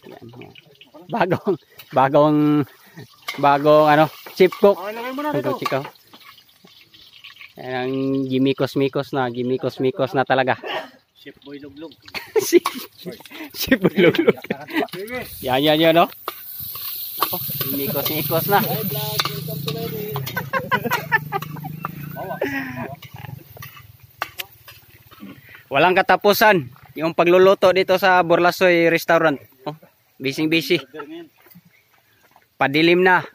Yan, yan. Bagong ano, chip cook. Ito chikaw. Yan ang gimikos-mikos na talaga. Chef Boy Luglog. Chef Boy Luglog. Yan, no? Ako, gimikos-mikos na. Walang katapusan yung pagluluto dito sa Burlasoy Restaurant. Oh, busy. Padilim na.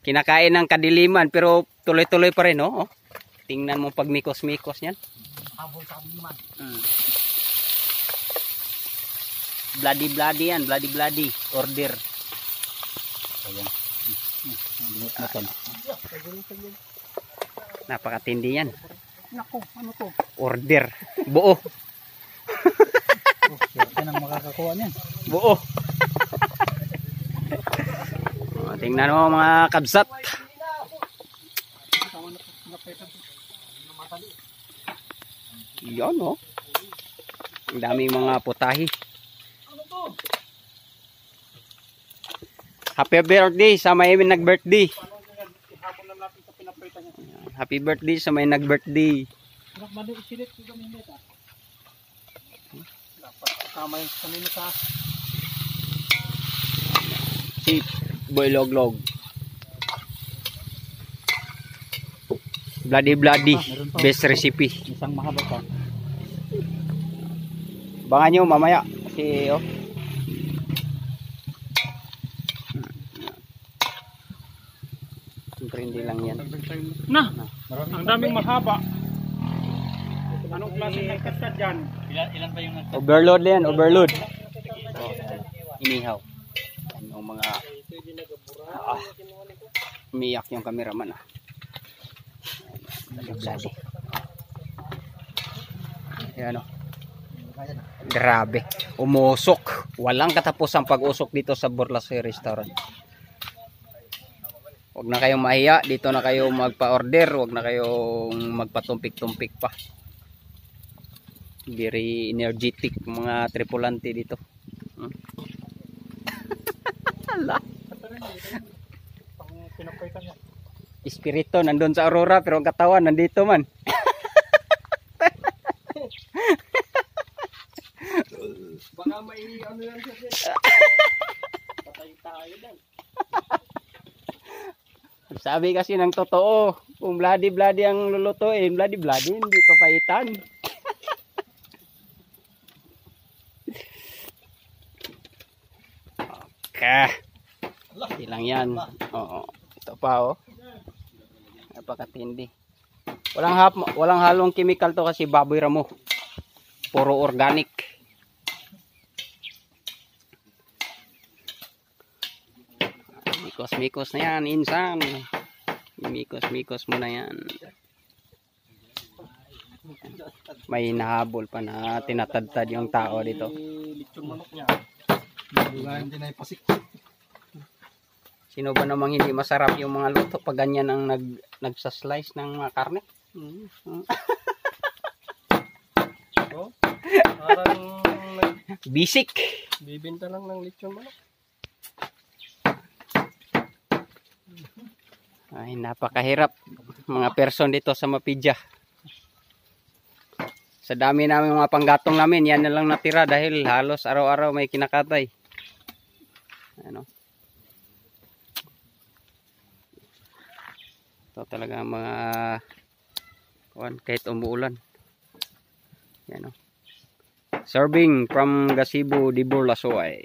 Kinakain ng kadiliman pero tuloy-tuloy pa rin, oh. Tingnan mo pag mikos-mikos niyan. Habol sa kadiliman. Bloody yan, bloody. Order. Ayan. Napakatindi yan. Nako, ano to? Order. Buo. Swerte nang makakakuha niyan. Buo. Tingnan mo mga kabsat. Yan, oh. Ang daming mga putahi. Happy birthday sa may nag-birthday. Happy birthday sa may nag-birthday. Dapat kasama yung kanina sa Si Boy Luglog. Bloody. Best recipe. isang mahaba pa. Bangan nyo mamaya. Kasi, oh. Siyempre hindi lang yan. Na, ang daming mahaba. Anong klase ng kasad dyan? Ilan ba yung Overload yan, overload. Oh, inihaw. Yan yung mga umiyak yung cameraman, ah. Bloody. Yan, oh. Grabe. Umusok. Walang katapos ang pag-usok dito sa Burlasoy Restaurant. Huwag na kayong mahiya. Dito na kayo magpa-order. Huwag na kayong magpatumpik-tumpik pa. Very energetic mga tripulante dito. Espiritu nandun sa Aurora pero ang katawan nandito man. baka may ano yan siya. Patay tayo dan. Sabi kasi ng totoo, kung bloody ang lulutuin, bloody hindi papaitan. Okay. Ilang yan. Oo. Ito pa, oh. Napakatindi. Walang halong chemical to kasi baboy ramo. Puro organic. Mikos na yan, insan. Mikos mo na yan. May nahabol pa na tinatadtad yung tao dito. Lechon manok niya. Hindi na ipasik. Sino ba namang hindi masarap yung mga luto pag ganyan ang nagsaslice ng mga karne? Oh, parang Bisik. bibenta lang ng lechon manok. Ay, napakahirap mga person dito sa Mapidya. Sa dami namin mga panggatong namin, yan na lang natira dahil halos araw-araw may kinakatay. Ano? Ito talaga mga kahit umuulan. Yan, oh. Serving from Gazebo de Burlasoy.